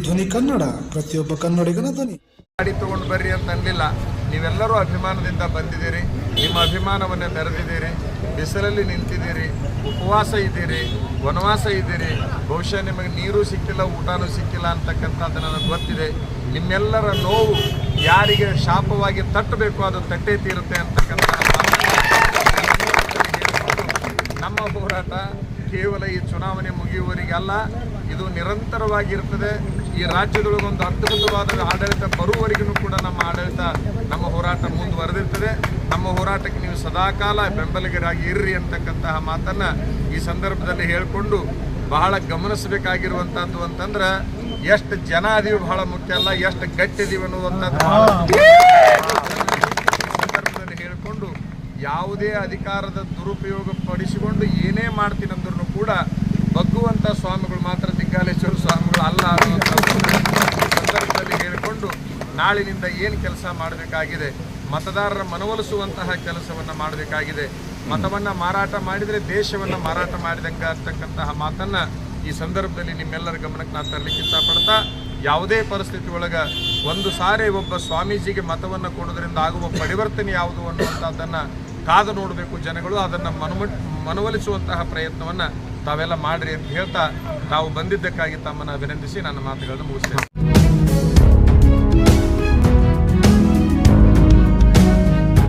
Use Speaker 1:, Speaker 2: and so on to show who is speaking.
Speaker 1: ಧ್ವನಿ ಕನ್ನಡ, ಪ್ರತಿಯೊಬ್ಬ ಕನ್ನಡಿಗನ ಧ್ವನಿ.
Speaker 2: ಗಾಡಿ ತಗೊಂಡು ಬರ್ರಿ ಅಂತ ಅನ್ನಲಿಲ್ಲ. ನೀವೆಲ್ಲರೂ ಅಭಿಮಾನದಿಂದ ಬಂದಿದ್ದೀರಿ, ನಿಮ್ಮ ಅಭಿಮಾನವನ್ನು ಮೆರೆದಿದ್ದೀರಿ, ಬಿಸಿಲಲ್ಲಿ ನಿಂತಿದ್ದೀರಿ, ಉಪವಾಸ ಇದ್ದೀರಿ, ವನವಾಸ ಇದ್ದೀರಿ. ಬಹುಶಃ ನಿಮಗೆ ನೀರು ಸಿಕ್ಕಿಲ್ಲ, ಊಟನೂ ಸಿಕ್ಕಿಲ್ಲ ಅಂತಕ್ಕಂಥದ್ದು ನನಗೆ ಗೊತ್ತಿದೆ. ನಿಮ್ಮೆಲ್ಲರ ನೋವು ಯಾರಿಗೆ ಶಾಪವಾಗಿ ತಟ್ಟಬೇಕು ಅದು ತಟ್ಟೇ ತೀರುತ್ತೆ ಅಂತಕ್ಕಂಥ ನಮ್ಮ ಹೋರಾಟ ಕೇವಲ ಈ ಚುನಾವಣೆ ಮುಗಿಯುವವರಿಗಲ್ಲ, ಇದು ನಿರಂತರವಾಗಿರ್ತದೆ. ಈ ರಾಜ್ಯದೊಳಗೊಂದು ಅದ್ಭುತವಾದ ಆಡಳಿತ ಬರುವವರೆಗೂ ಕೂಡ ನಮ್ಮ ಆಡಳಿತ, ನಮ್ಮ ಹೋರಾಟ ಮುಂದುವರೆದಿರ್ತದೆ. ನಮ್ಮ ಹೋರಾಟಕ್ಕೆ ನೀವು ಸದಾಕಾಲ ಬೆಂಬಲಿಗರಾಗಿ ಇರ್ರಿ ಅಂತಕ್ಕಂತಹ ಮಾತನ್ನು ಈ ಸಂದರ್ಭದಲ್ಲಿ ಹೇಳಿಕೊಂಡು, ಬಹಳ ಗಮನಿಸಬೇಕಾಗಿರುವಂಥದ್ದು ಅಂತಂದ್ರೆ ಎಷ್ಟು ಜನ ಅದೀವಿ ಬಹಳ ಮುಖ್ಯ ಅಲ್ಲ, ಎಷ್ಟು ಗಟ್ಟಿದೀವಿ ಅನ್ನುವಂಥದ್ದು ಸಂದರ್ಭದಲ್ಲಿ ಹೇಳಿಕೊಂಡು, ಯಾವುದೇ ಅಧಿಕಾರದ ದುರುಪಯೋಗ ಪಡಿಸಿಕೊಂಡು ಏನೇ ಮಾಡ್ತೀನಂದ್ರೂ ಕೂಡ ಬಗ್ಗುವಂಥ ಸ್ವಾಮಿಗಳು ಮಾತ್ರ ದಿಗ್ಗಾಲೇಶ್ವರ ಸ್ವಾಮಿಗಳು ಅಲ್ಲ ಅನ್ನುವಂಥ ಸಂದರ್ಭದಲ್ಲಿ ಹೇಳಿಕೊಂಡು, ನಾಳಿನಿಂದ ಏನು ಕೆಲಸ ಮಾಡಬೇಕಾಗಿದೆ, ಮತದಾರರ ಮನವೊಲಿಸುವಂತಹ ಕೆಲಸವನ್ನು ಮಾಡಬೇಕಾಗಿದೆ. ಮತವನ್ನು ಮಾರಾಟ ಮಾಡಿದರೆ ದೇಶವನ್ನು ಮಾರಾಟ ಮಾಡಿದಂಗೆ ಅಂತಕ್ಕಂತಹ ಮಾತನ್ನು ಈ ಸಂದರ್ಭದಲ್ಲಿ ನಿಮ್ಮೆಲ್ಲರ ಗಮನಕ್ಕೆ ನಾನು ತರಲಿಕ್ಕೆ ಇಷ್ಟಪಡ್ತಾ, ಯಾವುದೇ ಪರಿಸ್ಥಿತಿ ಒಳಗೆ ಒಂದು ಸಾರಿ ಒಬ್ಬ ಸ್ವಾಮೀಜಿಗೆ ಮತವನ್ನು ಕೊಡೋದ್ರಿಂದ ಆಗುವ ಪರಿವರ್ತನೆ ಯಾವುದು ಅನ್ನುವಂಥದ್ದನ್ನು ಕಾದು ನೋಡಬೇಕು ಜನಗಳು. ಅದನ್ನು ಮನವೊಲಿಸುವಂತಹ ಪ್ರಯತ್ನವನ್ನು ತಾವೆಲ್ಲ ಮಾಡಿರಿ ಅಂತ ಹೇಳ್ತಾ, ತಾವು ಬಂದಿದ್ದಕ್ಕಾಗಿ ತಮ್ಮನ್ನು ಅಭಿನಂದಿಸಿ ನನ್ನ ಮಾತುಗಳನ್ನು ಮುಗಿಸ್ತೇನೆ.